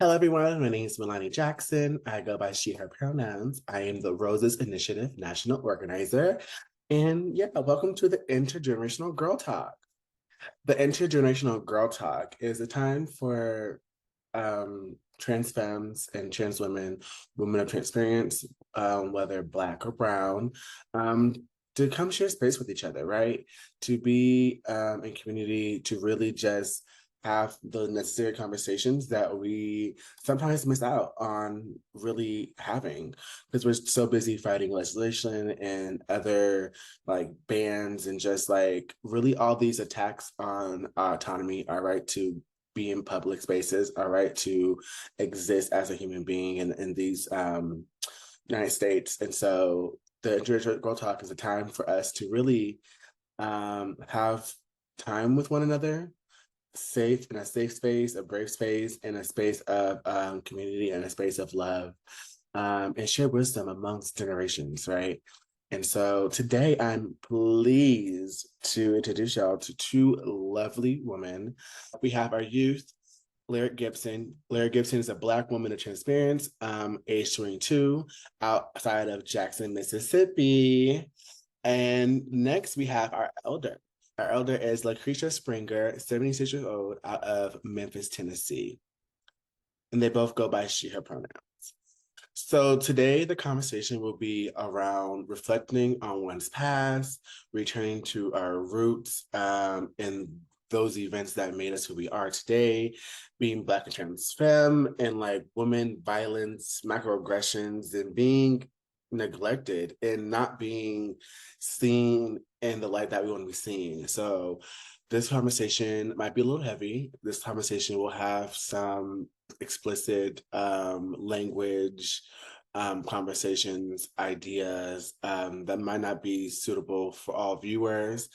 Hello, everyone. My name is Melanie Jackson. I go by she, her pronouns. I am the Roses Initiative National Organizer. And yeah, welcome to the Intergenerational Girl Talk. The Intergenerational Girl Talk is a time for trans femmes and trans women, women of experience, whether Black or Brown, um, to come share space with each other, right? To be in community, to really just have the necessary conversations that we sometimes miss out on really having because we're so busy fighting legislation and other like bans and just like really all these attacks on our autonomy, our right to be in public spaces, our right to exist as a human being in these United States. And so the Interracial Girl Talk is a time for us to really have time with one another, safe in a safe space, a brave space, in a space of community and a space of love, and share wisdom amongst generations, right? And so today I'm pleased to introduce y'all to two lovely women. We have our youth, Lyric Gibson. Lyric Gibson is a Black woman of transparency, age 22, outside of Jackson, Mississippi. And next we have our elder. Our elder is Lucretia Springer, 76 years old, out of Memphis, Tennessee. And they both go by she, her pronouns. So today the conversation will be around reflecting on one's past, returning to our roots, and those events that made us who we are today, being Black and trans femme, and like women violence, microaggressions, and being neglected and not being seen in the light that we want to be seen. So this conversation might be a little heavy. This conversation will have some explicit language, conversations, ideas that might not be suitable for all viewers,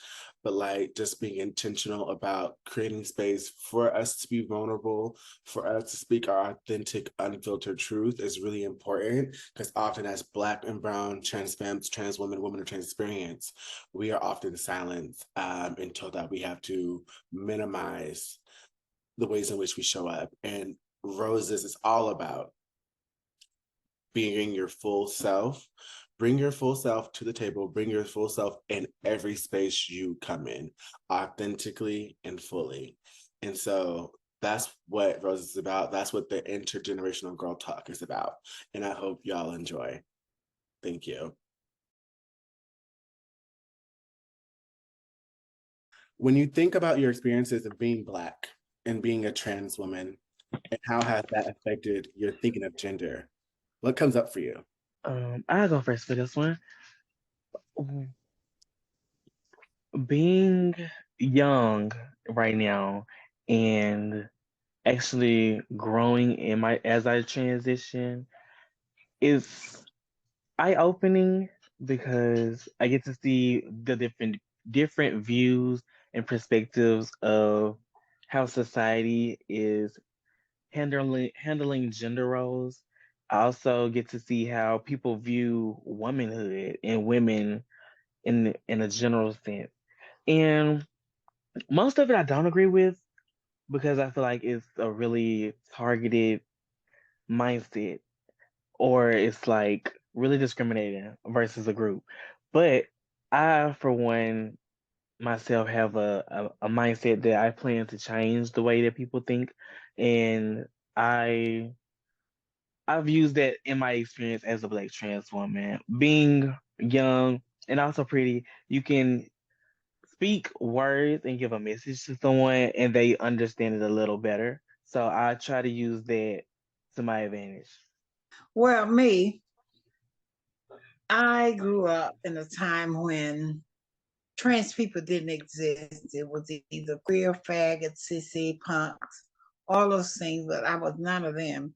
but like just being intentional about creating space for us to be vulnerable, for us to speak our authentic, unfiltered truth is really important because often as Black and Brown, trans femmes, trans women, women of trans experience, we are often silenced and told that we have to minimize the ways in which we show up. And Roses is all about being your full self. Bring your full self to the table, bring your full self in every space you come in, authentically and fully. And so that's what Rose is about. That's what the Intergenerational Girl Talk is about. And I hope y'all enjoy. Thank you. When you think about your experiences of being Black and being a trans woman, and how has that affected your thinking of gender? What comes up for you? I'll go first for this one. Being young right now and actually growing in my as I transition is eye-opening because I get to see the different views and perspectives of how society is handling gender roles. I also get to see how people view womanhood and women in a general sense. And most of it I don't agree with because I feel like it's a really targeted mindset or it's like really discriminating versus a group. But I, for one, myself have a mindset that I plan to change the way that people think. And I I've used that in my experience as a Black trans woman. Being young and also pretty, you can speak words and give a message to someone and they understand it a little better. So I try to use that to my advantage. Well, me, I grew up in a time when trans people didn't exist. It was either queer, faggot, sissy, punks, all those things, but I was none of them.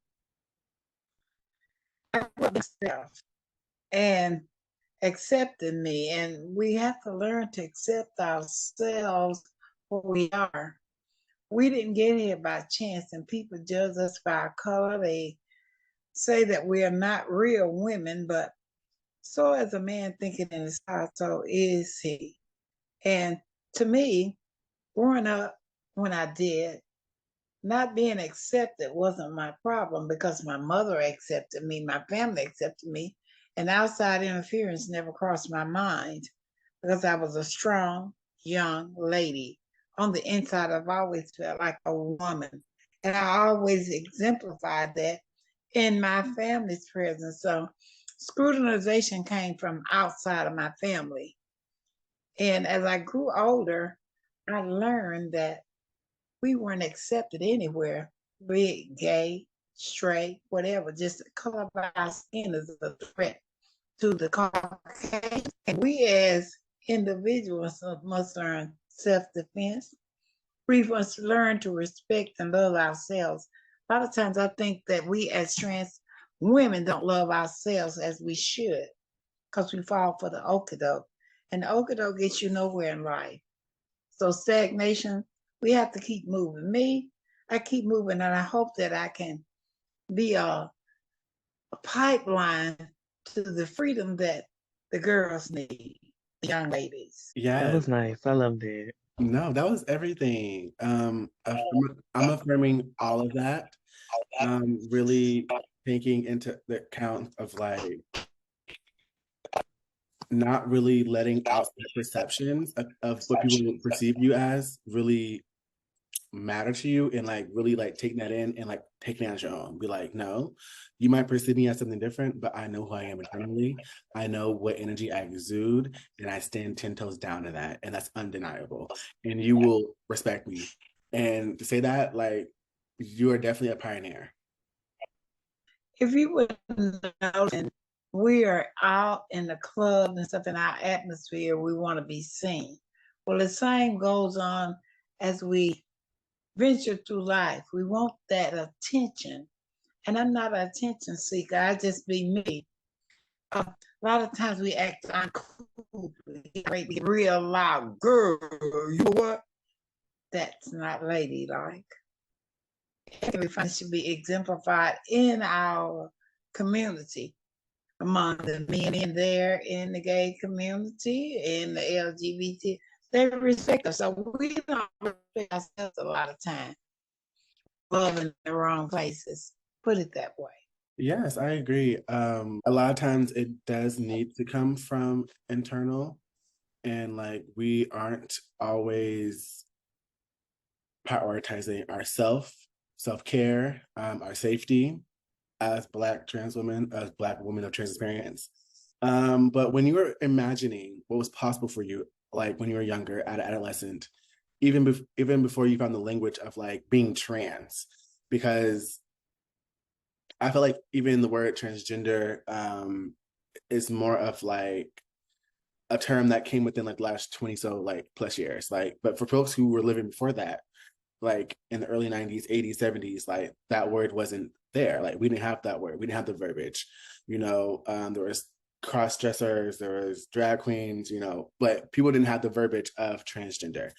I was myself and accepting me. And we have to learn to accept ourselves who we are. We didn't get here by chance, and people judge us by our color. They say that we are not real women, but so as a man thinking in his heart, so is he. And to me, growing up when I did, not being accepted wasn't my problem because my mother accepted me, my family accepted me, and outside interference never crossed my mind because I was a strong, young lady. On the inside, I've always felt like a woman, and I always exemplified that in my family's presence. So, scrutinization came from outside of my family. And as I grew older, I learned that we weren't accepted anywhere, be it gay, straight, whatever. Just the color of our skin is a threat to the Caucasian. And we as individuals must learn self-defense. We must learn to respect and love ourselves. A lot of times I think that we as trans women don't love ourselves as we should because we fall for the okadoke. And the okadoke gets you nowhere in life. So stagnation, we have to keep moving. Me, I keep moving, and I hope that I can be a pipeline to the freedom that the girls need, the young ladies. That Yes. was nice. I loved it. No, that was everything. I'm affirming all of that. Really taking into the account of like not really letting outside perceptions of what people perceive you as really matter to you, and like really like taking that in and like taking it as your own. Be like, no, you might perceive me as something different, but I know who I am internally. I know what energy I exude, and I stand 10 toes down to that, and that's undeniable. And you will respect me. And to say that, like, you are definitely a pioneer. If you would know, we are out in the club and stuff in our atmosphere, we want to be seen. Well, the same goes on as we venture through life. We want that attention. And I'm not an attention seeker, I just be me. A lot of times we act uncool, be real loud, girl, you know what? That's not ladylike. Every fun should be exemplified in our community, among the men in there, in the gay community, in the LGBT. They respect us. So we don't respect ourselves a lot of time. Love in the wrong places. Put it that way. Yes, I agree. A lot of times it does need to come from internal, and like we aren't always prioritizing our self-care, our safety as Black trans women, as Black women of trans experience. But when you were imagining what was possible for you, like when you were younger, at an adolescent, even before you found the language of like being trans, because I feel like even the word transgender is more of like a term that came within like the last 20 so like plus years. Like, but for folks who were living before that, like in the early 90s, 80s, 70s, like that word wasn't there. Like we didn't have that word. We didn't have the verbiage. There was cross dressers, there was drag queens, but people didn't have the verbiage of transgender.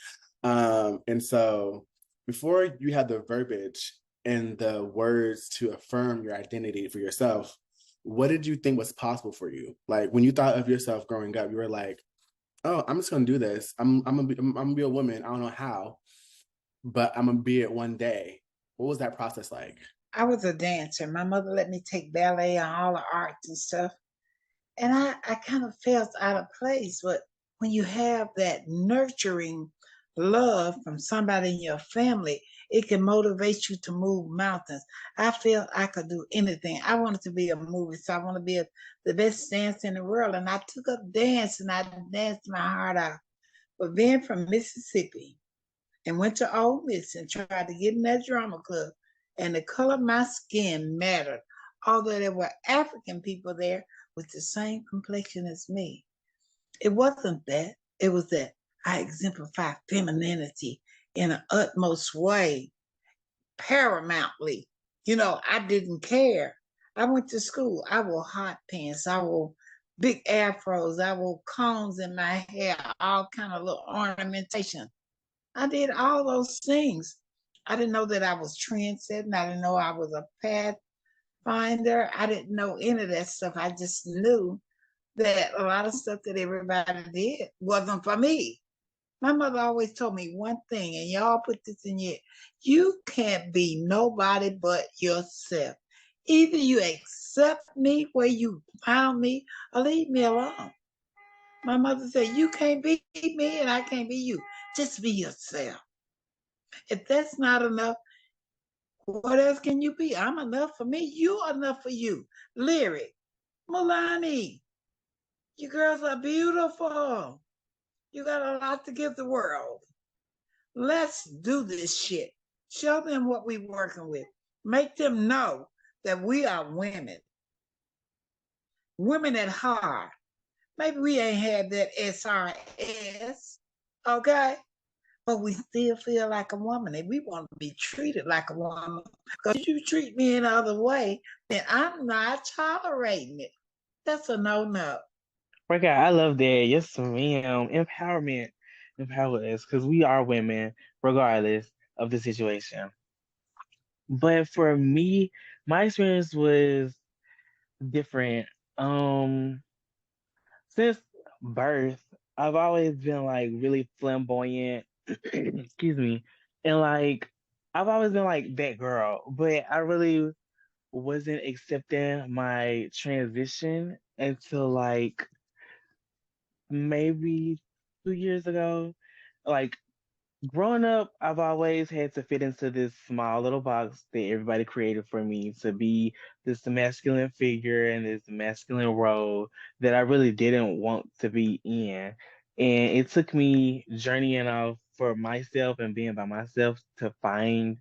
And so before you had the verbiage and the words to affirm your identity for yourself, what did you think was possible for you? Like when you thought of yourself growing up, you were like, oh, I'm just gonna do this. I'm gonna be a woman. I don't know how, but I'm gonna be it one day. What was that process like? I was a dancer. My mother let me take ballet and all the arts and stuff. And I kind of felt out of place. But when you have that nurturing love from somebody in your family, it can motivate you to move mountains. I felt I could do anything. I wanted to be a movie, so I want to be the best dancer in the world. And I took up dance and I danced my heart out. But being from Mississippi and went to Ole Miss and tried to get in that drama club, and the color of my skin mattered, although there were African people there with the same complexion as me. It wasn't that. It was that I exemplify femininity in an utmost way, paramountly. I didn't care. I went to school. I wore hot pants. I wore big afros. I wore combs in my hair, all kind of little ornamentation. I did all those things. I didn't know that I was trendsetting. I didn't know I was a pathfinder. I didn't know any of that stuff. I just knew that a lot of stuff that everybody did wasn't for me. My mother always told me one thing, and y'all put this in your, you can't be nobody but yourself. Either you accept me where you found me or leave me alone. My mother said, you can't be me and I can't be you. Just be yourself. If that's not enough, what else can you be? I'm enough for me. You enough for you. Lyric, Milani, you girls are beautiful. You got a lot to give the world. Let's do this shit. Show them what we're working with. Make them know that we are women. Women at heart. Maybe we ain't had that SRS, okay? But we still feel like a woman and we want to be treated like a woman. Because if you treat me in another way, then I'm not tolerating it. That's a no-no. Right, I love that. Yes, ma'am. Empowerment. Empower us because we are women, regardless of the situation. But for me, my experience was different. Um, since birth, I've always been like really flamboyant, excuse me, and like I've always been like that girl, but I really wasn't accepting my transition until like maybe 2 years ago. Like growing up, I've always had to fit into this small little box that everybody created for me to be this masculine figure and this masculine role that I really didn't want to be in. And it took me journeying off for myself and being by myself to find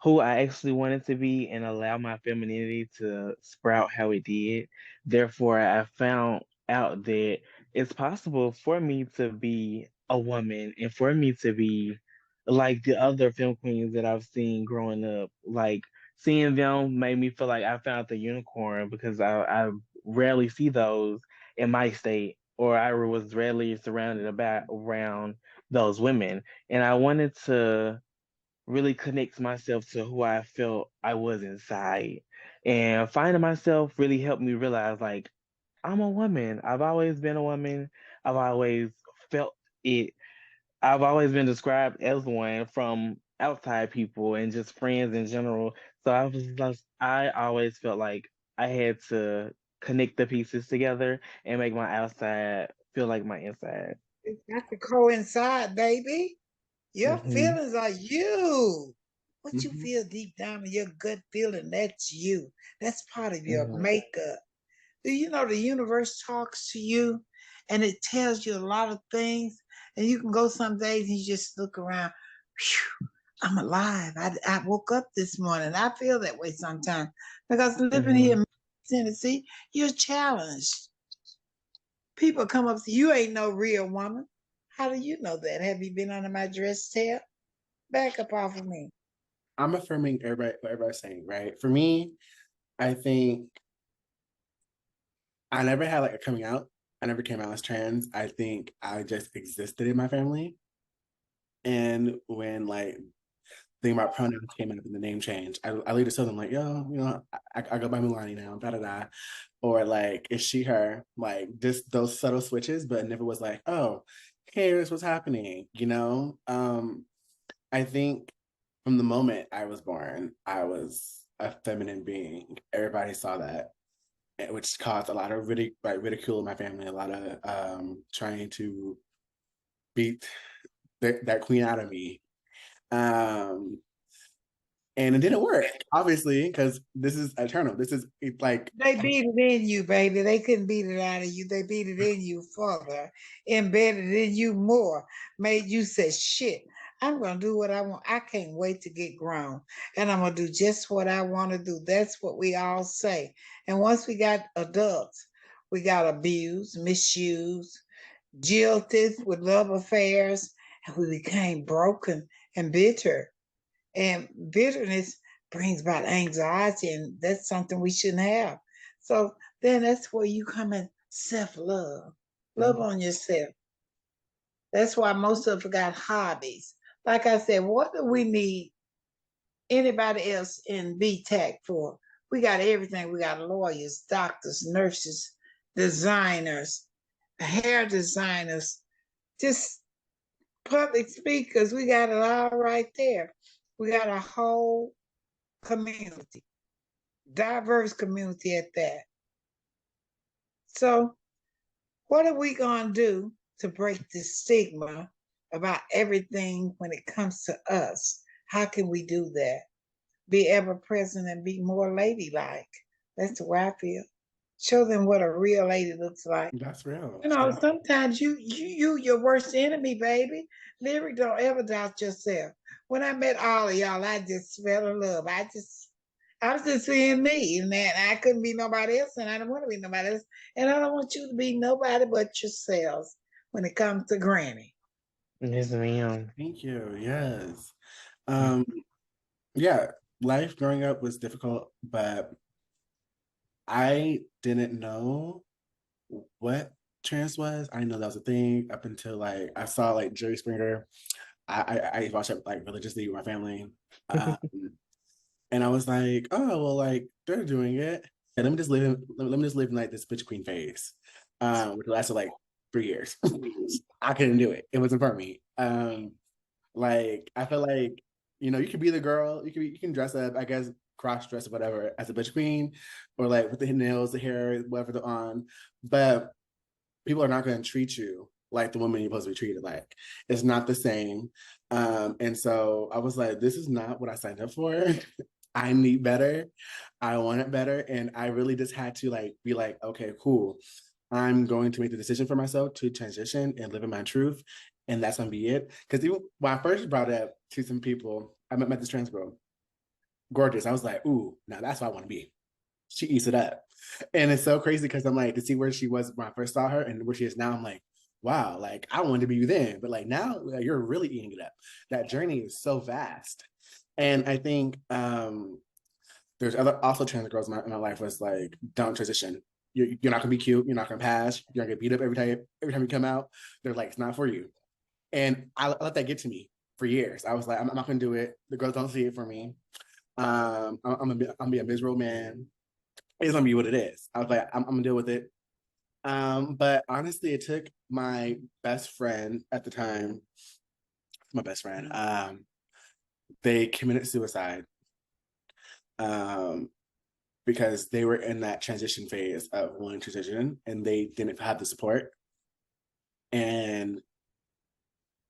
who I actually wanted to be and allow my femininity to sprout how it did. Therefore, I found out that it's possible for me to be a woman and for me to be like the other film queens that I've seen growing up. Like seeing them made me feel like I found the unicorn because I rarely see those in my state, or I was rarely surrounded about around those women. And I wanted to really connect myself to who I felt I was inside. And finding myself really helped me realize like I'm a woman. I've always been a woman. I've always felt it. I've always been described as one from outside people and just friends in general. So I always felt like I had to connect the pieces together and make my outside feel like my inside. It's got to coincide, baby. Your Hmm. feelings are you. What you Mhm. feel deep down in your gut feeling, that's you. That's part of your Hmm. makeup. Do you know the universe talks to you and it tells you a lot of things? And you can go some days and you just look around. Whew, I'm alive. I woke up this morning. I feel that way sometimes because living here Hmm. in Tennessee, you're challenged. People come up to you, ain't no real woman. How do you know that? Have you been under my dress tail? Back up off of me. I'm affirming everybody what everybody's saying, right? For me, I think I never had like a coming out. I never came out as trans. I think I just existed in my family. And when like thing about pronouns came up in the name change, I later told them like, yo, I go by Milani now, da da da. Or like, is she her? Like just those subtle switches, but it never was like, oh, here's what's happening, you know? I think from the moment I was born, I was a feminine being. Everybody saw that, which caused a lot of ridicule in my family, a lot of trying to beat that queen out of me. Um, and it didn't work, obviously, because this is eternal. This is like, They beat it in you, baby. They couldn't beat it out of you. They beat it in you further, embedded in you more, made you say, shit, I'm going to do what I want. I can't wait to get grown. And I'm going to do just what I want to do. That's what we all say. And once we got adults, we got abused, misused, jilted with love affairs, and we became broken and bitter. And bitterness brings about anxiety, and that's something we shouldn't have. So then that's where you come in self love. Love on yourself. That's why most of us got hobbies. Like I said, what do we need anybody else in BTAC for? We got everything. We got lawyers, doctors, nurses, designers, hair designers, just public speakers. We got it all right there. We got a whole community, diverse community at that. So, what are we going to do to break this stigma about everything when it comes to us? How can we do that? Be ever present and be more ladylike. That's the way I feel. Show them what a real lady looks like. That's real. You know, sometimes you your worst enemy, baby. Lyric, don't ever doubt yourself. When I met all of y'all, I just fell in love. I was just being me, and that I couldn't be nobody else, and I don't want to be nobody else, and I don't want you to be nobody but yourselves when it comes to Granny. Yes, ma'am. Thank you. Yes. Yeah, life growing up was difficult, but I didn't know what trans was. I didn't know that was a thing up until like I saw like Jerry Springer. I watched it like religiously with my family. Um, and I was like, oh well, like they're doing it. And let me just live in like this bitch queen phase. Which lasted like 3 years. I couldn't do it. It wasn't for me. Like I feel like, you know, you can be the girl, you can dress up, I guess, cross dress or whatever as a bitch queen, or like with the nails, the hair, whatever they're on. But people are not going to treat you like the woman you're supposed to be treated like. It's not the same. And so I was like, this is not what I signed up for. I need better. I want it better. And I really just had to like be like, okay, cool. I'm going to make the decision for myself to transition and live in my truth. And that's gonna be it. Because even when I first brought it up to some people, I met this trans girl, gorgeous. I was like, ooh, now that's what I want to be. She eats it up. And it's so crazy because I'm like, to see where she was when I first saw her and where she is now, I'm like, wow, like I wanted to be you then, but like now like, you're really eating it up. That journey is so vast. And I think there's other also trans girls in my life was like, don't transition. You're not gonna be cute. You're not gonna pass. You're gonna get beat up every time you come out. They're like, it's not for you. And I let that get to me for years. I was like, I'm not gonna do it. The girls don't see it for me. I'm gonna be a miserable man. It's gonna be what it is. I was like, I'm gonna deal with it. But honestly, it took my best friend at the time, my best friend, they committed suicide because they were in that transition phase of wanting to transition and they didn't have the support. And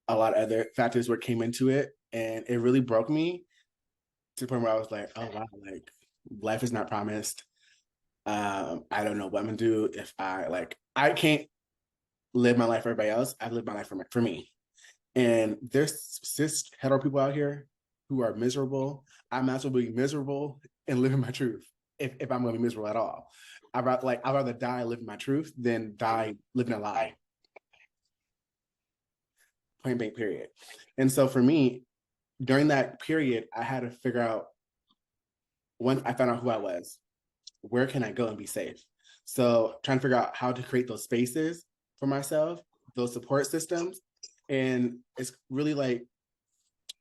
a lot of other factors were came into it. And it really broke me to the point where I was like, oh wow, like life is not promised. I don't know what I'm gonna do if I can't live my life for everybody else. I live my life for me. And there's cis hetero people out here who are miserable. I might as well be miserable and living my truth if I'm gonna be miserable at all. I'd rather die living my truth than die living a lie. Point blank period. And so for me, during that period, I had to figure out once I found out who I was, where can I go and be safe? So trying to figure out how to create those spaces for myself, those support systems. And it's really like,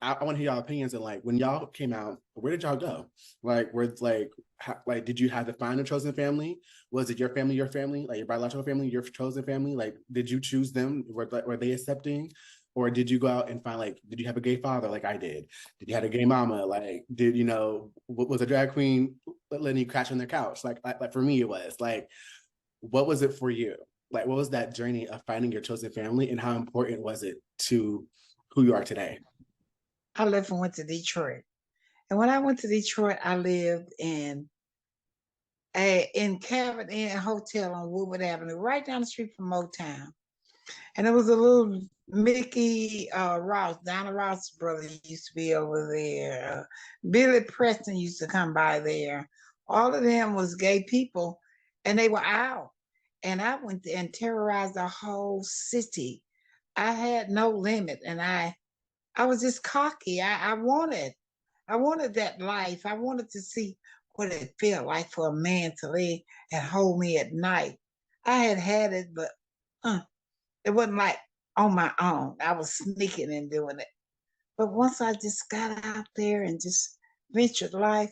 I want to hear y'all opinions. And like, when y'all came out, where did y'all go? Like, did you have to find a chosen family? Was it your family, like your biological family, your chosen family? Like, did you choose them? Were they accepting? Or did you go out and find, like, did you have a gay father like I did? Did you have a gay mama? Like, did, you know, was a drag queen letting you crash on their couch? Like for me, it was like, what was it for you? Like, what was that journey of finding your chosen family and how important was it to who you are today? I left and went to Detroit. And when I went to Detroit, I lived in Cabot Inn Hotel on Woodward Avenue, right down the street from Motown. And it was a little Mickey Ross, Donna Ross brother used to be over there. Billy Preston used to come by there. All of them was gay people, and they were out. And I went and terrorized the whole city. I had no limit, and I was just cocky. I wanted that life. I wanted to see what it felt like for a man to lay and hold me at night. I had it, but it wasn't like on my own. I was sneaking and doing it. But once I just got out there and just ventured life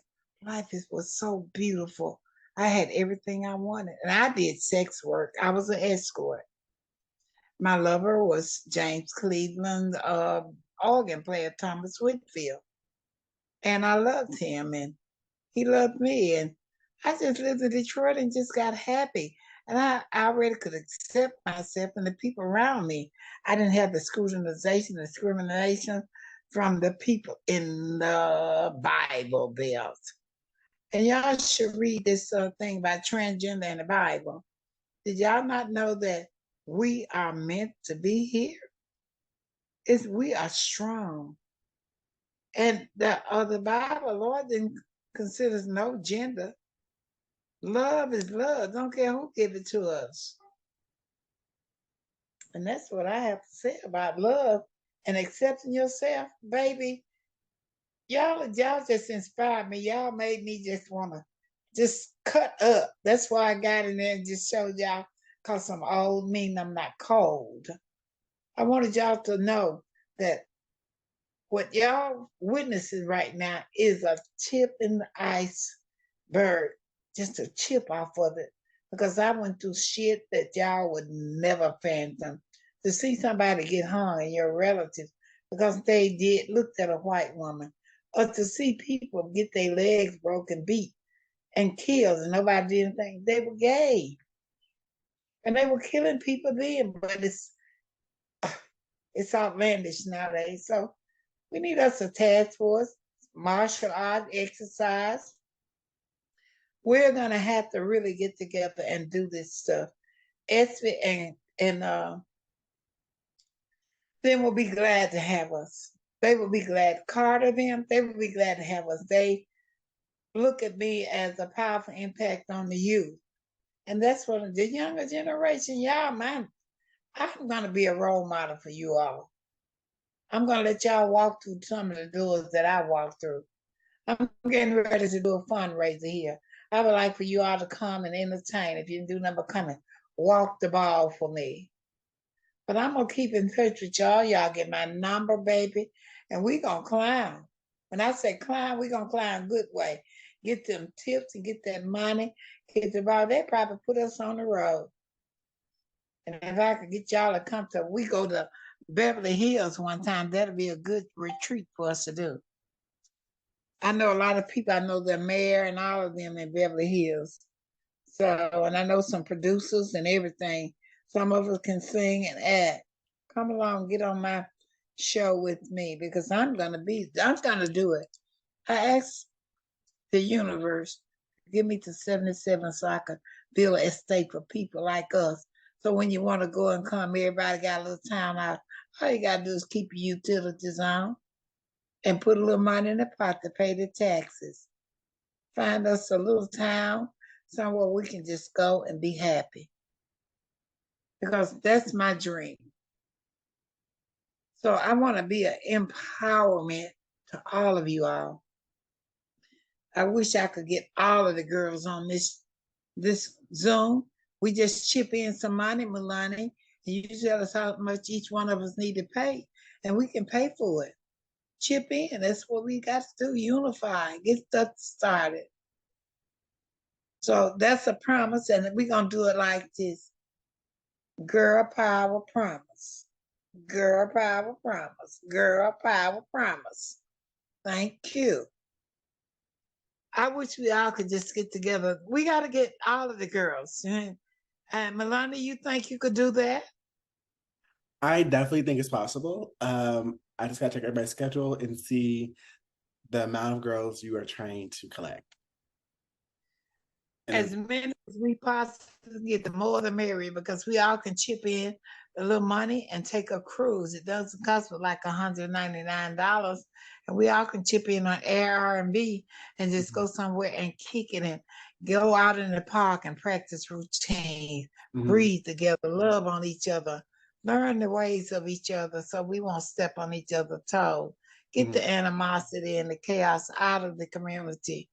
was so beautiful. I had everything I wanted. And I did sex work. I was an escort. My lover was James Cleveland, organ player Thomas Whitfield. And I loved him and he loved me. And I just lived in Detroit and just got happy. And I already could accept myself and the people around me. I didn't have the scrutinization, discrimination from the people in the Bible Belt. And y'all should read this thing about transgender in the Bible. Did y'all not know that we are meant to be here? We are strong. And the Bible, Lord didn't considers no gender. Love is love. Don't care who give it to us. And that's what I have to say about love and accepting yourself, baby. Y'all just inspired me. Y'all made me just want to just cut up. That's why I got in there and just showed y'all, because I'm old, meaning I'm not cold. I wanted y'all to know that what y'all witnessing right now is a tip in the iceberg, just a chip off of it. Because I went through shit that y'all would never fathom. To see somebody get hung and your relatives because they did looked at a white woman, or to see people get their legs broken, beat, and killed, and nobody did anything. They were gay, and they were killing people then. But it's outlandish nowadays. So we need us a task force, martial art exercise. We're gonna have to really get together and do this stuff. Esme and them will be glad to have us. They will be glad. Carter them, they will be glad to have us. They look at me as a powerful impact on the youth. And that's what the younger generation, y'all, man, I'm gonna be a role model for you all. I'm gonna let y'all walk through some of the doors that I walked through. I'm getting ready to do a fundraiser here. I would like for you all to come and entertain. If you didn't do nothing but come and walk the ball for me. But I'm gonna keep in touch with y'all. Y'all get my number, baby, and we gonna climb. When I say climb, we gonna climb good way. Get them tips and get that money. Get the ball. They probably put us on the road. And if I could get y'all to come to, we go to Beverly Hills one time. That'll be a good retreat for us to do. I know a lot of people. I know the mayor and all of them in Beverly Hills. So, and I know some producers and everything. Some of us can sing and act. Come along, get on my show with me because I'm gonna do it. I asked the universe, give me to 77 so I could build an estate for people like us. So when you want to go and come, everybody got a little town out. All you gotta do is keep your utilities on and put a little money in the pot to pay the taxes. Find us a little town somewhere we can just go and be happy. Because that's my dream. So I want to be an empowerment to all of you all. I wish I could get all of the girls on this Zoom. We just chip in some money, Milani, and you tell us how much each one of us need to pay, and we can pay for it. Chip in. That's what we got to do. Unify. Get stuff started. So that's a promise, and we're going to do it like this. Girl power promise. Girl power promise. Girl power promise. Thank you. I wish we all could just get together. We got to get all of the girls. And Melania, you think you could do that? I definitely think it's possible. I just gotta check everybody's schedule and see the amount of girls you are trying to collect. And As many as we possibly get, the more the merrier, because we all can chip in a little money and take a cruise. It doesn't cost but like $199, and we all can chip in on Airbnb and just go somewhere and kick it and go out in the park and practice routine, breathe together, love on each other, learn the ways of each other so we won't step on each other's toes. Get the animosity and the chaos out of the community.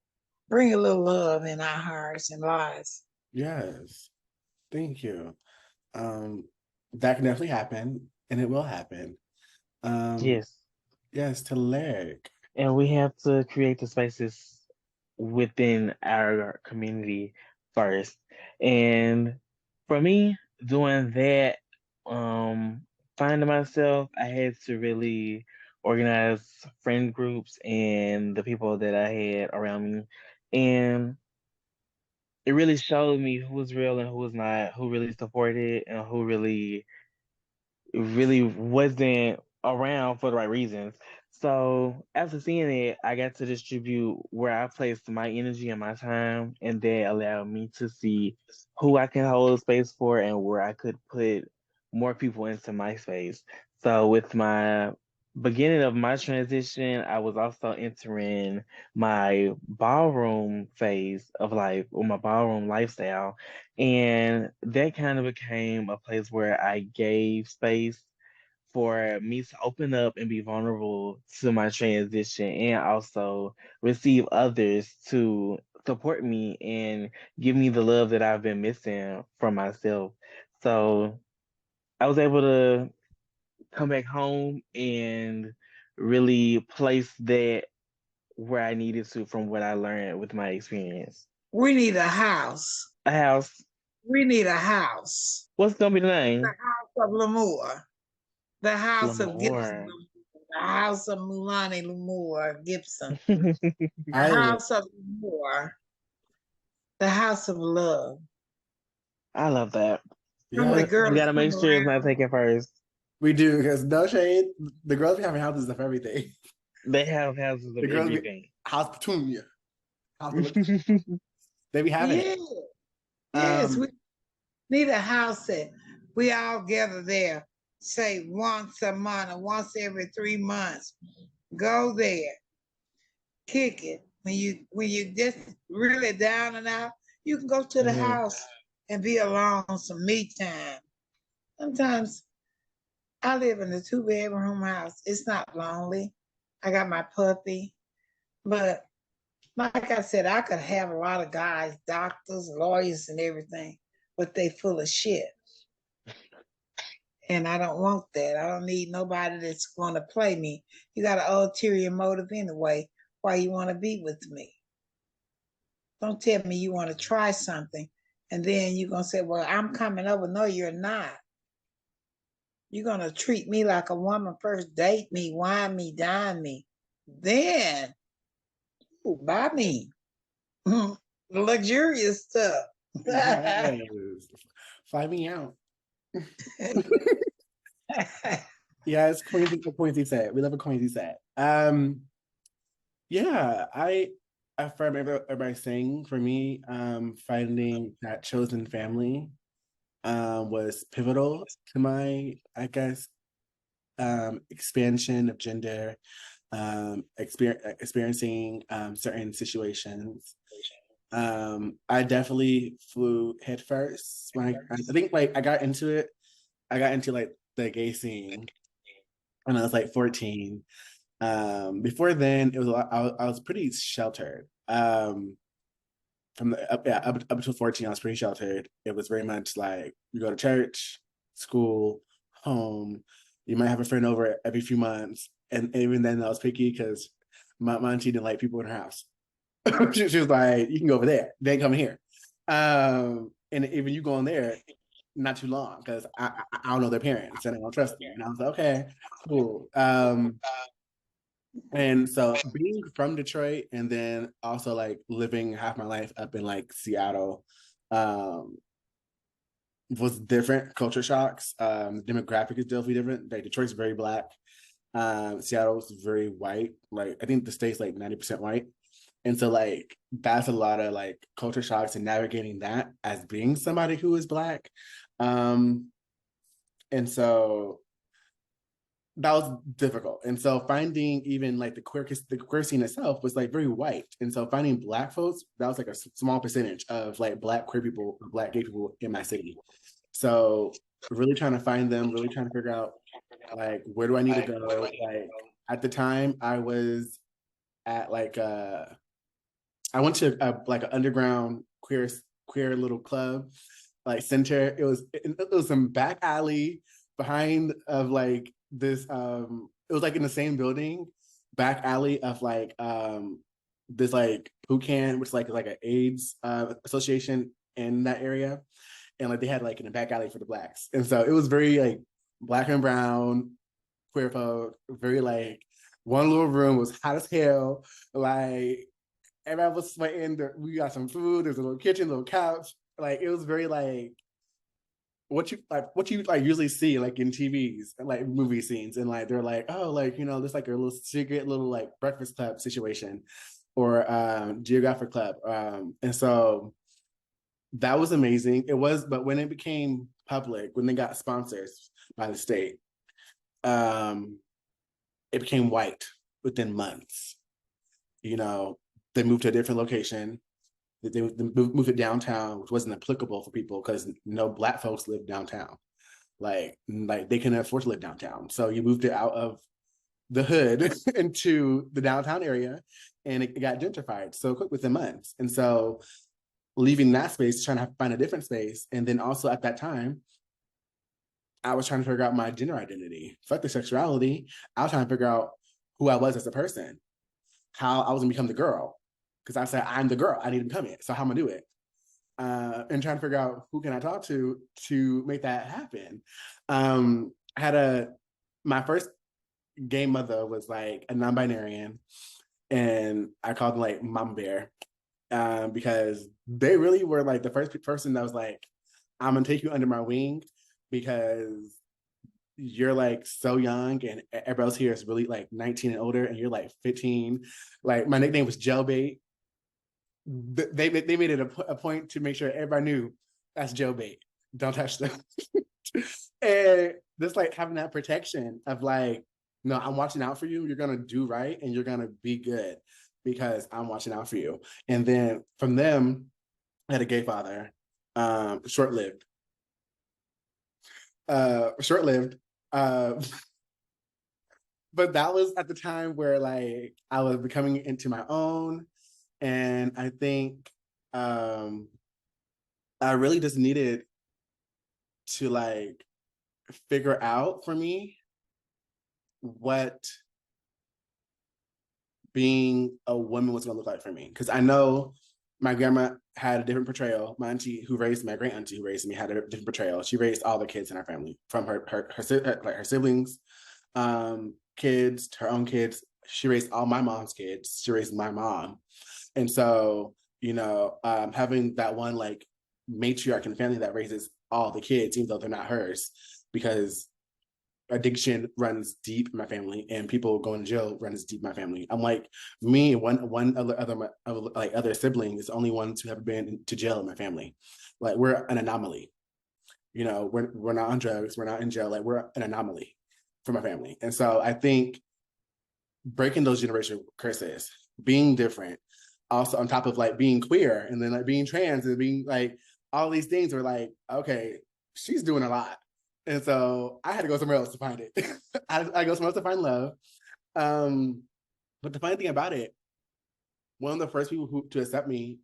Bring a little love in our hearts and lives. Yes, thank you. That can definitely happen, and it will happen. Yes. Yes, to lyric. And we have to create the spaces within our community first. And for me, doing that finding myself, I had to really organize friend groups and the people that I had around me. And it really showed me who was real and who was not, who really supported and who really wasn't around for the right reasons. So after seeing it, I got to distribute where I placed my energy and my time, and that allowed me to see who I can hold space for and where I could put more people into my space. So with my beginning of my transition, I was also entering my ballroom phase of life or my ballroom lifestyle. And that kind of became a place where I gave space for me to open up and be vulnerable to my transition and also receive others to support me and give me the love that I've been missing from myself. So I was able to come back home and really place that where I needed to from what I learned with my experience. We need a house. A house. We need a house. What's gonna be the The name? house of L'Amour. The house of Gibson. L'Amour. The house of Mulani L'Amour Gibson. The I love, house of L'Amour. The house of love. I love that. Some of the yeah, But we girls gotta come make sure it's not around. taken first. we do because no shade. The girls be having houses of everything. They have houses of The girls be everything. house Petunia, house of, they be having it. Yeah. Yes, Um, we need a house that we all gather there, say once a month or once every 3 months. Go there, kick it. When you just really down and out, you can go to the house and be alone on some me time. Sometimes I live in a 2 bedroom house. It's not lonely. I got my puppy, but like I said, I could have a lot of guys, doctors, lawyers, and everything, but they full of shit. And I don't want that. I don't need nobody that's going to play me. You got an ulterior motive anyway. Why you want to be with me? Don't tell me you want to try something and then you're going to say, well, I'm coming over. No, you're not. You're going to treat me like a woman first, date me, wine me, dine me. Then, ooh, buy me luxurious stuff. yes. Fly me out. Yes, Quincy said. We love a Quincy set. Yeah, I affirm everybody saying for me, finding that chosen family was pivotal to my, I guess, expansion of gender, experiencing certain situations. I definitely flew headfirst when I think like I got into like the gay scene when I was like 14. Before then, it was a lot, I was pretty sheltered. From the up until 14, I was pretty sheltered. It was very much like you go to church, school, home. You might have a friend over every few months, and even then, I was picky because my auntie didn't like people in her house. She was like, "You can go over there. They ain't coming here." And even you go in there, not too long because I don't know their parents and I don't trust them. And I was like, "Okay, cool." And so being from Detroit and then also like living half my life up in like Seattle um was different culture shocks. Demographic is definitely different. Like Detroit's very black. Seattle's very white. Like I think the state's like 90% white. And so like that's a lot of like culture shocks and navigating that as being somebody who is black. Um and so that was difficult. And so finding even like the queer scene itself was like very white. And so finding black folks, that was like a small percentage of like black queer people, black gay people in my city. So really trying to find them, really trying to figure out like where do I need to go? Like at the time I was at like I went to like an underground queer little club, like center. It was some back alley behind of like this it was like in the same building, back alley of like this like PUCAN, which is like an AIDS association in that area. and like they had like in a back alley for the blacks. And so it was very like black and brown, queer folk, very like one little room was hot as hell. Like everybody was sweating. We got some food. There's a little kitchen, little couch. Like it was very like what you like usually see like in TVs and like movie scenes, and like they're like, oh, like there's like a little secret little like breakfast club situation or geographic club. And so that was amazing. It was, but when it became public, when they got sponsors by the state, it became white within months. They moved to a different location. They moved it downtown, which wasn't applicable for people because no black folks lived downtown. Like they couldn't afford to live downtown. So you moved it out of the hood into the downtown area, and it got gentrified so quick within months. And so leaving that space, trying to find a different space. And then also at that time, I was trying to figure out my gender identity. Fuck the sexuality. I was trying to figure out who I was as a person, how I was gonna become the girl. Because I said, I'm the girl, I need to become it. So how am I gonna do it? And trying to figure out who can I talk to make that happen. My first gay mother was like a non-binarian, and I called them like Mama Bear, because they really were like the first person that was like, I'm gonna take you under my wing because you're like so young and everybody else here is really like 19 and older and you're like 15. Like my nickname was Jailbait. They made it a point to make sure everybody knew that's Jailbait. Don't touch them. And just like having that protection of like, no, I'm watching out for you. You're gonna do right and you're gonna be good because I'm watching out for you. And then from them, I had a gay father, short-lived. Short-lived. But that was at the time where like I was becoming into my own. And I think I really just needed to like figure out for me what being a woman was gonna look like for me. Because I know my grandma had a different portrayal. My auntie who raised me, my great auntie who raised me, had a different portrayal. She raised all the kids in our family, from her siblings, kids to her own kids. She raised all my mom's kids. She raised my mom. And so, having that one like matriarch in the family that raises all the kids, even though they're not hers, because addiction runs deep in my family and people going to jail runs deep in my family. I'm like, me and one other sibling is the only ones who have been to jail in my family. Like we're an anomaly. We're not on drugs, we're not in jail, like we're an anomaly for my family. And so I think breaking those generational curses, being different, also on top of like being queer and then like being trans and being like all these things are like, okay, she's doing a lot. And so I had to go somewhere else to find it. I go somewhere else to find love. But the funny thing about it, one of the first people to accept me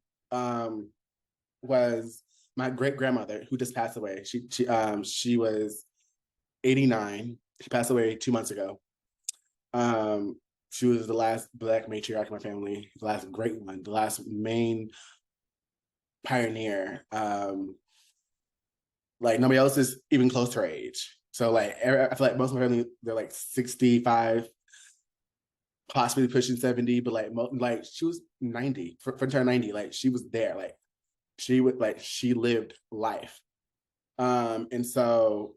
was my great grandmother who just passed away. She was 89. She passed away 2 months ago. She was the last Black matriarch of my family, the last great one, the last main pioneer. Like nobody else is even close to her age. So like I feel like most of my family, they're like 65, possibly pushing 70, but like she was 90 for turn 90. Like she was there. Like she lived life. And so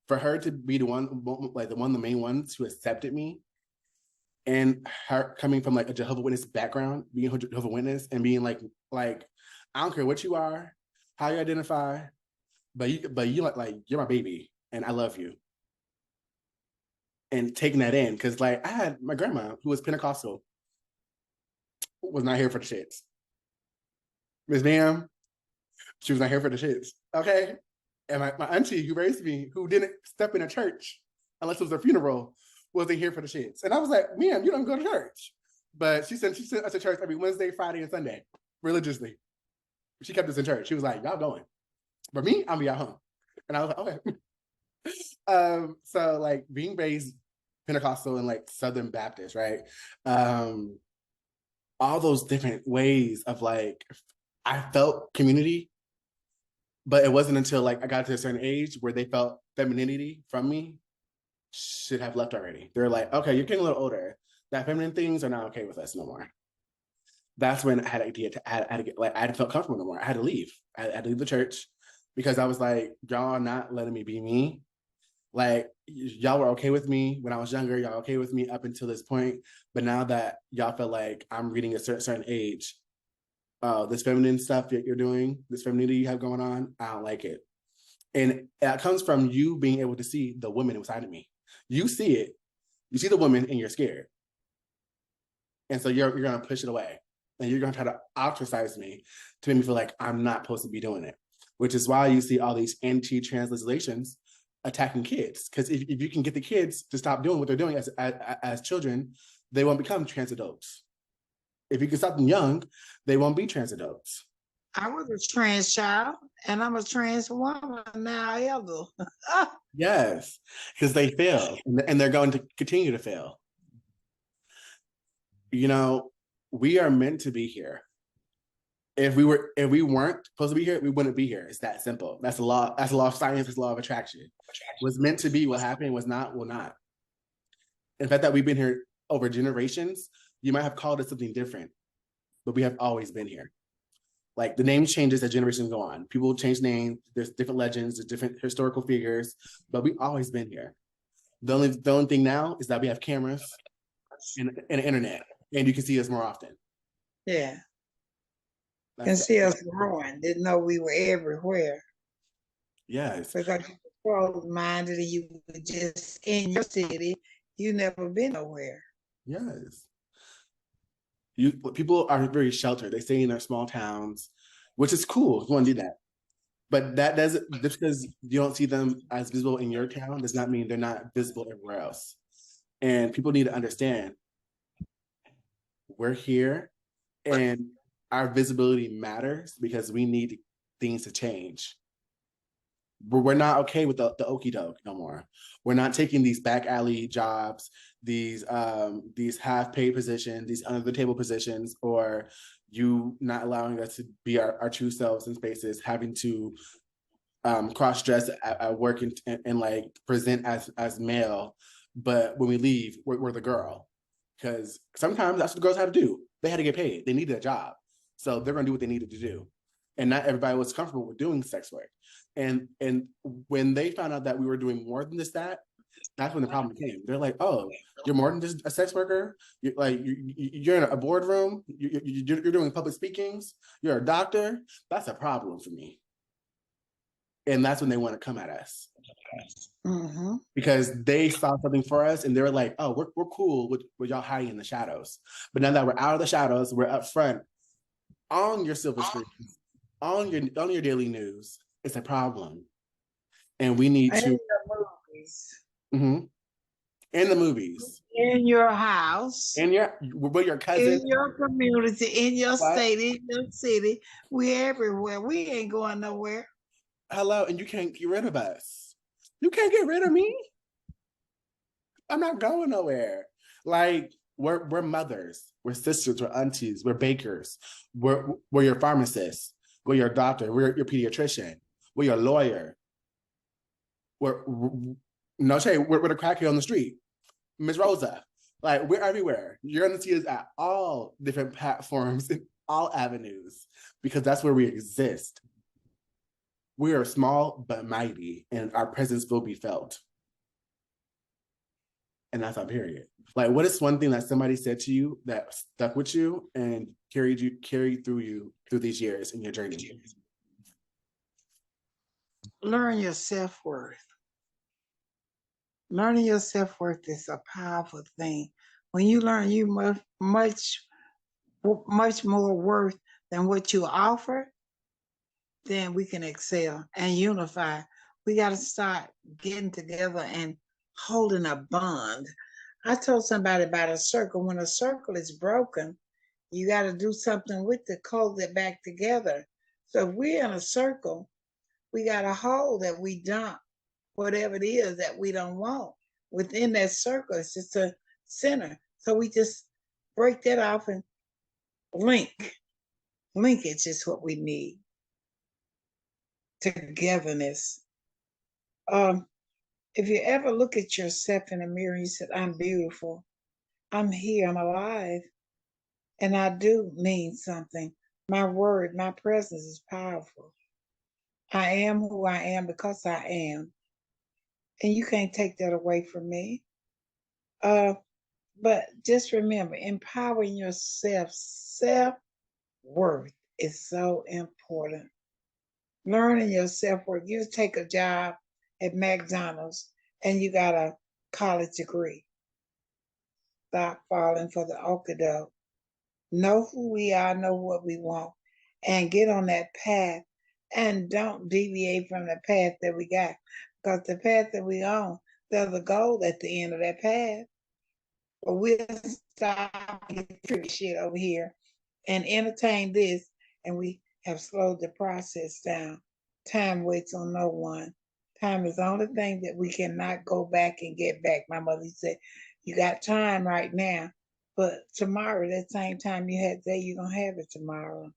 for her to be the the main ones who accepted me, and her coming from like a Jehovah's Witness background, being a Jehovah's Witness and being like I don't care what you are, how you identify, but you like you're my baby and I love you. And taking that in, because like I had my grandma who was Pentecostal, was not here for the shits. Miss Ma'am, she was not here for the shits. Okay. And my auntie who raised me, who didn't step in a church unless it was a funeral, wasn't here for the shits. And I was like, ma'am, you don't go to church. But she sent us to church every Wednesday, Friday, and Sunday, religiously. She kept us in church. She was like, y'all going. But me, I'm be at home. And I was like, okay. So like being raised Pentecostal and like Southern Baptist, right? All those different ways of like, I felt community, But it wasn't until like I got to a certain age where they felt femininity from me should have left already. They're like, okay, you're getting a little older. That feminine things are not okay with us no more. That's when I had an idea to, I had to get, like, I didn't feel comfortable no more. I had to leave. I had to leave the church because I was like, y'all are not letting me be me. Like, y'all were okay with me when I was younger. Y'all okay with me up until this point. But now that y'all feel like I'm reading a certain age, this feminine stuff that you're doing, this femininity you have going on, I don't like it. And that comes from you being able to see the woman inside of me. You see it. You see the woman and you're scared. And so you're going to push it away. And you're going to try to ostracize me to make me feel like I'm not supposed to be doing it, which is why you see all these anti-trans legislations attacking kids. Because if you can get the kids to stop doing what they're doing as children, they won't become trans adults. If you can stop them young, they won't be trans adults. I was a trans child, and I'm a trans woman now, ever. Yes, because they fail, and they're going to continue to fail. You know, we are meant to be here. If we weren't supposed to be here, we wouldn't be here. It's that simple. That's a law. That's a law of science. It's a law of attraction. What's meant to be will happen. What's not will not. In fact, that we've been here over generations, you might have called it something different, but we have always been here. Like the name changes as generations go on. People change names. There's different legends. There's different historical figures, but we've always been here. The only thing now is that we have cameras and the internet, and you can see us more often. Yeah. Can see us growing. Didn't know we were everywhere. Yes. Because you were closed-minded and you were just in your city. You never been nowhere. Yes. People are very sheltered. They stay in their small towns, which is cool if you want to do that. But that doesn't, just because you don't see them as visible in your town does not mean they're not visible everywhere else. And people need to understand we're here and our visibility matters because we need things to change. We're not okay with the okie doke no more. We're not taking these back alley jobs, these half paid positions, these under the table positions, or you not allowing us to be our true selves in spaces, having to cross dress at work and like present as male, but when we leave, we're the girl. Because sometimes that's what the girls had to do. They had to get paid. They needed a job, so they're gonna do what they needed to do. And not everybody was comfortable with doing sex work. And when they found out that we were doing more than just that, that's when the problem came. They're like, "Oh, you're more than just a sex worker. You're in a boardroom. You're doing public speakings. You're a doctor. That's a problem for me." And that's when they want to come at us. Mm-hmm. Because they saw something for us and they were like, "Oh, we're cool with y'all hiding in the shadows." But now that we're out of the shadows, we're up front on your silver screen, on your daily news. It's a problem, and we need to. In the movies. Mm-hmm. In the movies. In your house. With your cousin. In your community, in your state, in your city. We everywhere. We ain't going nowhere. Hello, and you can't get rid of us. You can't get rid of me. I'm not going nowhere. Like, we're mothers, we're sisters, we're aunties, we're bakers, we're your pharmacist, we're your doctor, we're your pediatrician, we're your lawyer. We're no shade, we're the crackhead on the street, Miss Rosa. Like, we're everywhere. You're gonna see us at all different platforms in all avenues because that's where we exist. We are small but mighty, and our presence will be felt. And that's our period. Like, what is one thing that somebody said to you that stuck with you and carried through these years in your journey? Learn your self-worth. Learning your self-worth is a powerful thing. When you learn you much more worth than what you offer, then we can excel and unify. We got to start getting together and holding a bond. I told somebody about a circle. When a circle is broken, you got to do something with it, hold it back together. So if we're in a circle, we got to hold that we dump whatever it is that we don't want. Within that circle, it's just a center. So we just break that off and link. Linkage is what we need. togetherness. If you ever look at yourself in the mirror and you said, I'm beautiful, I'm here, I'm alive, and I do mean something. My word, my presence is powerful. I am who I am because I am. And you can't take that away from me. But just remember, empowering yourself, self-worth is so important. Learning your self-worth. You take a job at McDonald's and you got a college degree. Stop falling for the okie doke. Know who we are, know what we want, and get on that path. And don't deviate from the path that we got. Because the path that we on, there's a goal at the end of that path. But we'll stop and get tricky shit over here and entertain this, and we have slowed the process down. Time waits on no one. Time is the only thing that we cannot go back and get back. My mother said, you got time right now, but tomorrow, that same time you had today, you don't have it tomorrow.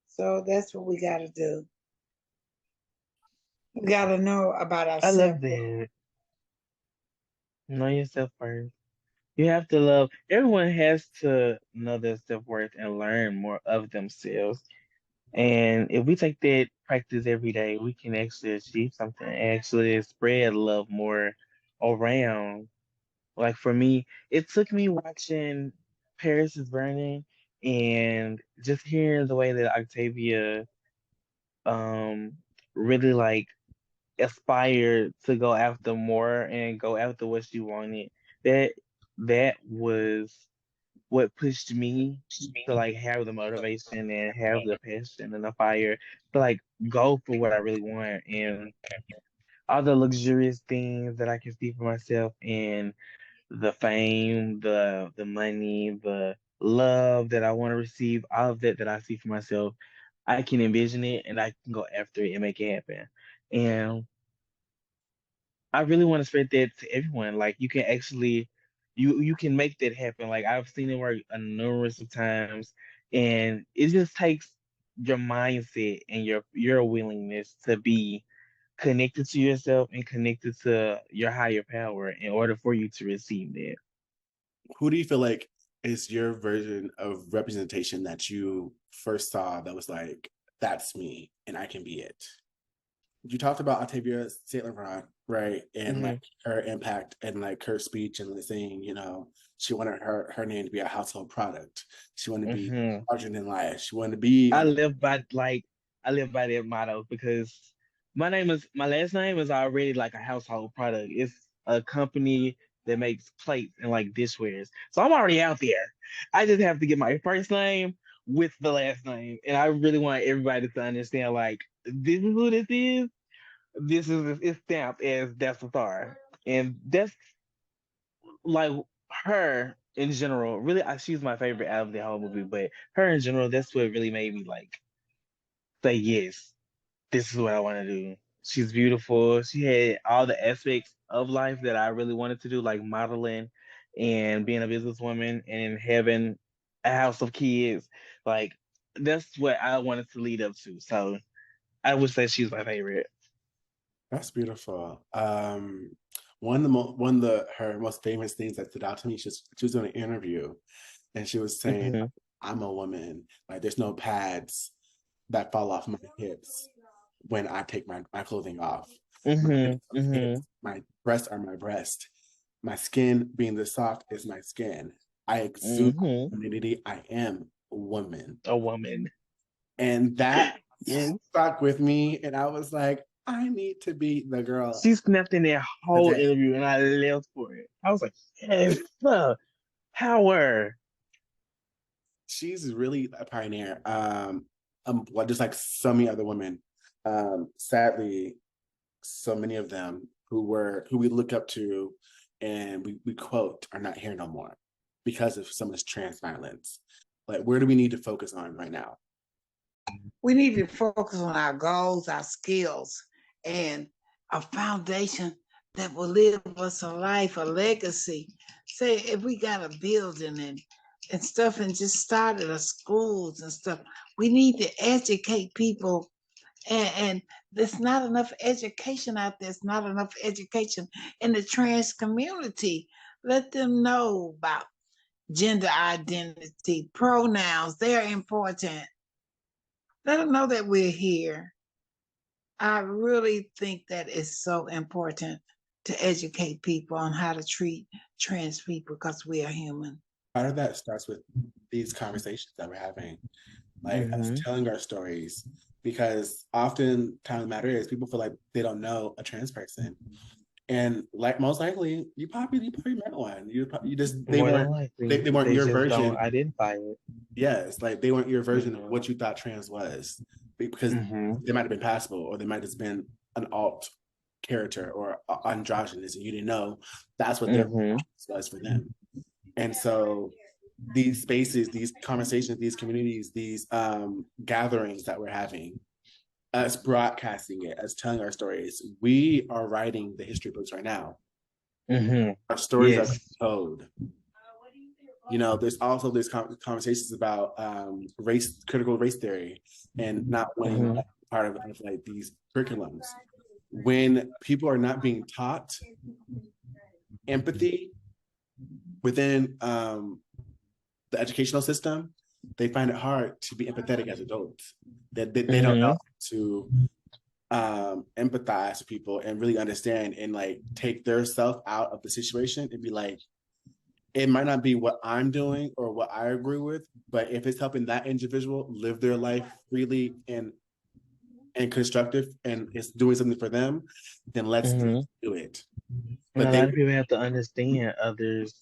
So that's what we got to do. We got to know about I love ourselves. that. Know yourself first. You have to love, everyone has to know their self worth and learn more of themselves. And if we take that practice every day, we can actually achieve something, actually spread love more around. Like for me, it took me watching Paris is Burning and just hearing the way that Octavia um really like aspired to go after more and go after what she wanted. That that was what pushed me to like have the motivation and have the passion and the fire to like go for what I really want and all the luxurious things that I can see for myself and the fame, the money, the love that I want to receive, all of that that I see for myself, I can envision it and I can go after it and make it happen. And I really want to spread that to everyone. Like you can actually, you can make that happen. Like I've seen it work a numerous of times, and it just takes your mindset and your willingness to be connected to yourself and connected to your higher power in order for you to receive that. Who do you feel like is your version of representation that you first saw that was like, that's me and I can be it? You talked about Octavia St. Laurent, right? And Hmm. like her impact and like her speech and saying, she wanted her name to be a household product. She wanted to be Hmm. larger than life. She wanted to be I like, live by like I live by that motto because my last name is already like a household product. It's a company that makes plates and like dishwares. So I'm already out there. I just have to get my first name with the last name. And I really want everybody to understand like this is who this is. This is it's stamped as that's the star. And that's like her in general, really she's my favorite out of the whole movie, but her in general, that's what really made me like say yes, this is what I want to do. She's beautiful. She had all the aspects of life that I really wanted to do, like modeling and being a businesswoman and having a house of kids. Like that's what I wanted to lead up to. So I would say she's my favorite. that's beautiful. One of her most famous things that stood out to me, she was doing an interview and she was saying, Hmm. I'm a woman. Like there's no pads that fall off my hips when I take my clothing off. My Hmm. hips are Hmm. hips. My breasts are my breast. My skin being the soft is my skin. I exude Hmm. femininity. I am a woman. A woman. And that Yes. stuck with me. And I was like, I need to be the girl She snapped in that whole today. interview and I lived for it. I was like, yes, power. She's really a pioneer. Just like so many other women. Sadly, so many of them who we look up to and we quote are not here no more because of so much trans violence. Like, where do we need to focus on right now? We need to focus on our goals, our skills, and a foundation that will live us a life, a legacy. Say if we got a building and stuff and just started a schools and stuff, we need to educate people And there's not enough education out there. There's not enough education in the trans community. Let them know about gender identity, pronouns. They're important. Let them know that we're here. I really think that it's so important to educate people on how to treat trans people because we are human. Part of that starts with these conversations that we're having, like us telling our stories, because oftentimes the matter is people feel like they don't know a trans person, and like most likely you probably met one. You just they More than weren't likely, they weren't they your just version. don't identify it. Yes, like they weren't your version of what you thought trans was, because they might have been passable, or they might have just been an alt character or androgynous, and you didn't know that's what their was for them. And so these spaces, these conversations, these communities, these gatherings that we're having, us broadcasting it, us telling our stories, we are writing the history books right now. Our stories are told. You know, there's also this conversations about critical race theory, and not wanting part of like these curriculums. When people are not being taught empathy within the educational system, they find it hard to be empathetic as adults. That they don't know to empathize with people and really understand and like take their self out of the situation and be like, it might not be what I'm doing or what I agree with, but if it's helping that individual live their life freely and constructive, and it's doing something for them, then let's do it. But But a lot of people have to understand others'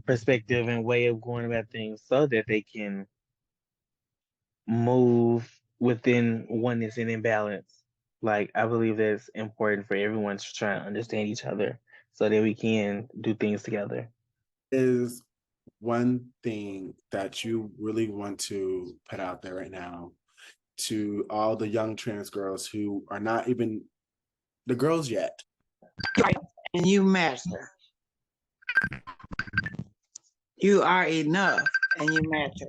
perspective and way of going about things so that they can move within oneness and imbalance. Like, I believe that's important for everyone to try and understand each other so that we can do things together. Is one thing that you really want to put out there right now to all the young trans girls who are not even the girls yet? And you matter. You are enough and you matter.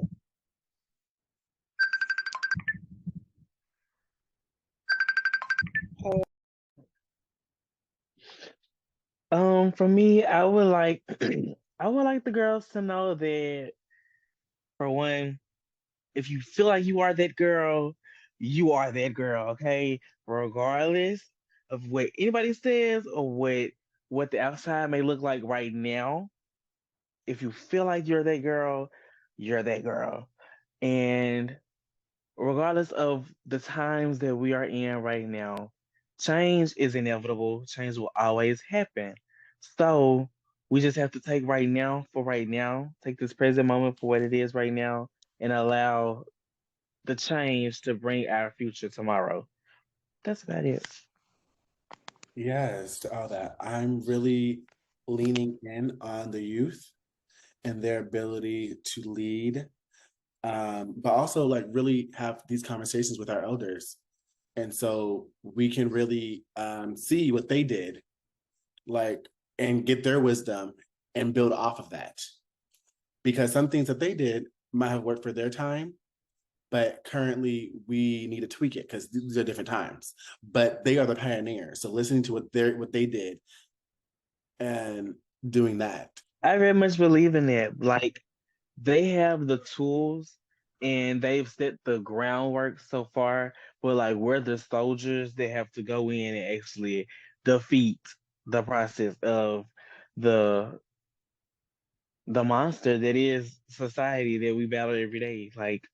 For me, I would like I would like the girls to know that, for one, if you feel like you are that girl, you are that girl, okay? Regardless of what anybody says or what the outside may look like right now, if you feel like you're that girl, you're that girl. And regardless of the times that we are in right now, change is inevitable. Change will always happen. So we just have to take right now for right now, take this present moment for what it is right now, and allow the change to bring our future tomorrow. That's about it. Yes, to all that. I'm really leaning in on the youth and their ability to lead, but also like really have these conversations with our elders. And so we can really see what they did, like, and get their wisdom and build off of that. Because some things that they did might have worked for their time, but currently we need to tweak it because these are different times. But they are the pioneers. So listening to what they did and doing that. I very much believe in that. Like, they have the tools and they've set the groundwork so far, but like, we're the soldiers that have to go in and actually defeat the process of the the monster that is society that we battle every day. Like,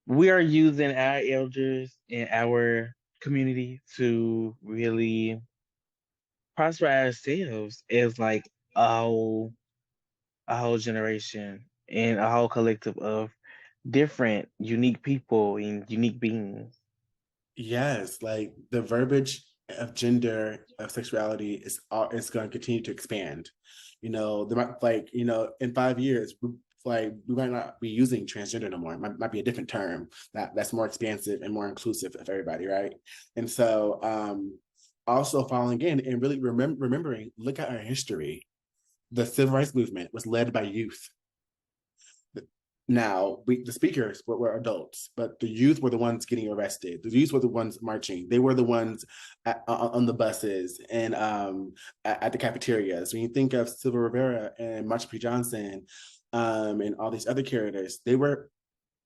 we are using our elders in our community to really prosper ourselves as like a whole, a whole generation and a whole collective of different, unique people and unique beings. Yes, like the verbiage of gender, of sexuality is going to continue to expand. You know, there might like, you know, in 5 years, we might not be using transgender no more. It might be a different term that's more expansive and more inclusive of everybody, right? And so also following in and really remembering, look at our history. The civil rights movement was led by youth. Now, the speakers were adults, but the youth were the ones getting arrested. The youth were the ones marching. They were the ones on the buses and at the cafeterias. When you think of Silva Rivera and Marsha P. Johnson and all these other characters, they were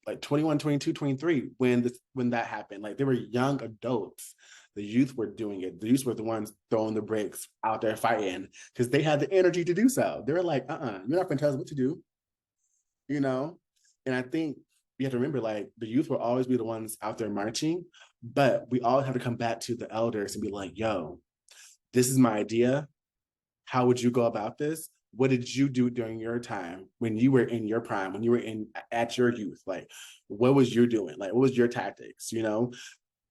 like 21, 22, 23 when that happened. Like they were young adults. The youth were doing it. The youth were the ones throwing the bricks out there fighting because they had the energy to do so. They were like, you're not gonna tell us what to do, you know? And I think we have to remember, like, the youth will always be the ones out there marching, but we all have to come back to the elders and be like, yo, this is my idea. How would you go about this? What did you do during your time when you were in your prime, when you were at your youth? Like, what was you doing? Like, what was your tactics, you know?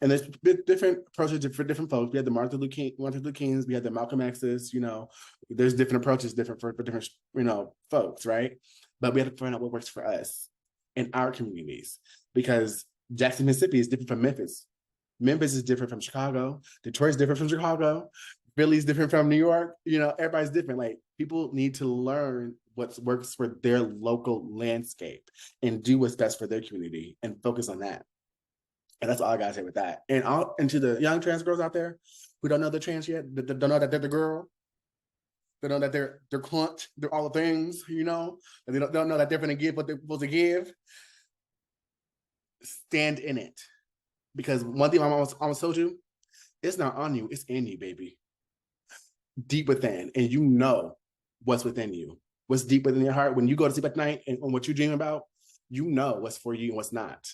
And there's different approaches for different folks. We had the Martin Luther Kings, we had the Malcolm X's, you know, there's different approaches different for different, you know, folks, right? But we have to find out what works for us in our communities, because Jackson, Mississippi is different from Memphis. Memphis is different from Chicago. Detroit's different from Chicago. Philly's different from New York. You know, everybody's different. Like, people need to learn what works for their local landscape and do what's best for their community and focus on that. And that's all I gotta say with that. And to the young trans girls out there who don't know they're trans yet, that don't know that they're the girl, they know that they're cunt, they're all the things, you know, and they don't know that they're gonna give what they're supposed to give. Stand in it. Because one thing I almost told you, it's not on you, it's in you, baby. Deep within. And you know what's within you. What's deep within your heart. When you go to sleep at night and what you dream about, you know what's for you and what's not.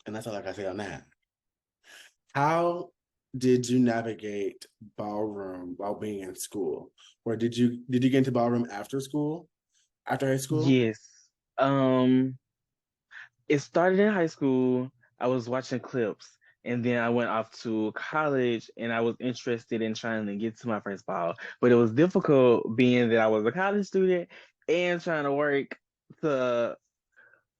And that's all I gotta say on that. How did you navigate ballroom while being in school? Or did you get into ballroom after school? After high school? Yes. Um, it started in high school. I was watching clips, and then I went off to college, and I was interested in trying to get to my first ball. But it was difficult being that I was a college student and trying to work to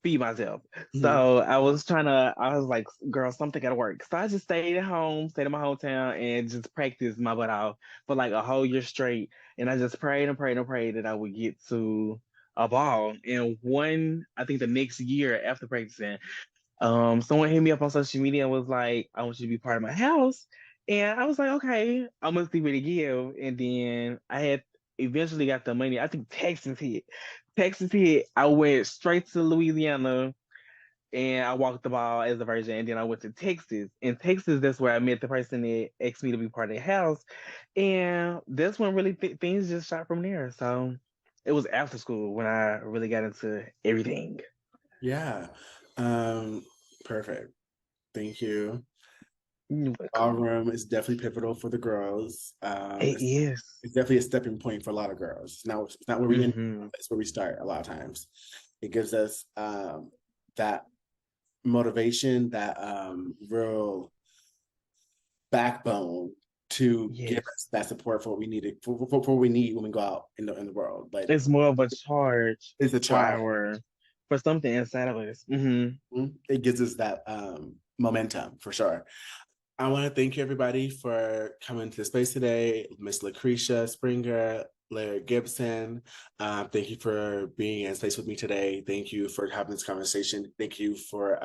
feed myself. Mm-hmm. So I was like, girl, something gotta work. So I just stayed at home, stayed in my hometown, and just practiced my butt off for like a whole year straight. And I just prayed and prayed and prayed that I would get to a ball. And I think the next year after practicing, someone hit me up on social media and was like, I want you to be part of my house. And I was like, okay, I'm gonna see what it give. And then I had eventually got the money. I think Texas hit. Texas hit. I went straight to Louisiana and I walked the ball as a virgin. And then I went to Texas. In Texas, that's where I met the person that asked me to be part of their house. And that's when really things just shot from there. So it was after school when I really got into everything. Yeah. Perfect. Thank you. You're welcome. Ballroom is definitely pivotal for the girls. It is. It's definitely a stepping point for a lot of girls. Now, it's not where we end, it's where we start a lot of times. It gives us that motivation, that real backbone to give us that support for what we need for what we need when we go out in the world. Like, it's more of a charge. It's a charge for something inside of us. It gives us that momentum for sure. I want to thank you, everybody, for coming to the space today. Miss Lucretia Springer, Larry Gibson, thank you for being in space with me today. Thank you for having this conversation. Thank you for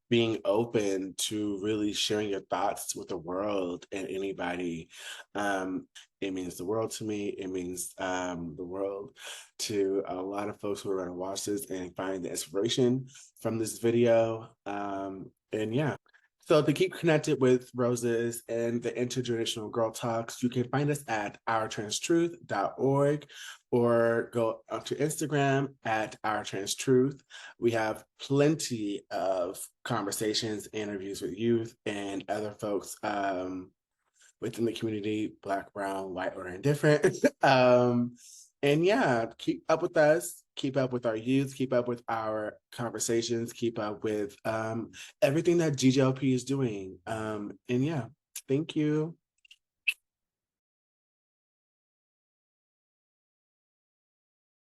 being open to really sharing your thoughts with the world and anybody. It means the world to me. It means the world to a lot of folks who are going to watch this and find the inspiration from this video. And yeah. So to keep connected with Roses and the Intergenerational Girl Talks, you can find us at ourtranstruth.org or go up to Instagram at ourtranstruth. We have plenty of conversations, interviews with youth and other folks within the community, Black, brown, white, or indifferent. And yeah, keep up with us, keep up with our youth, keep up with our conversations, keep up with everything that GGLP is doing. And yeah, thank you.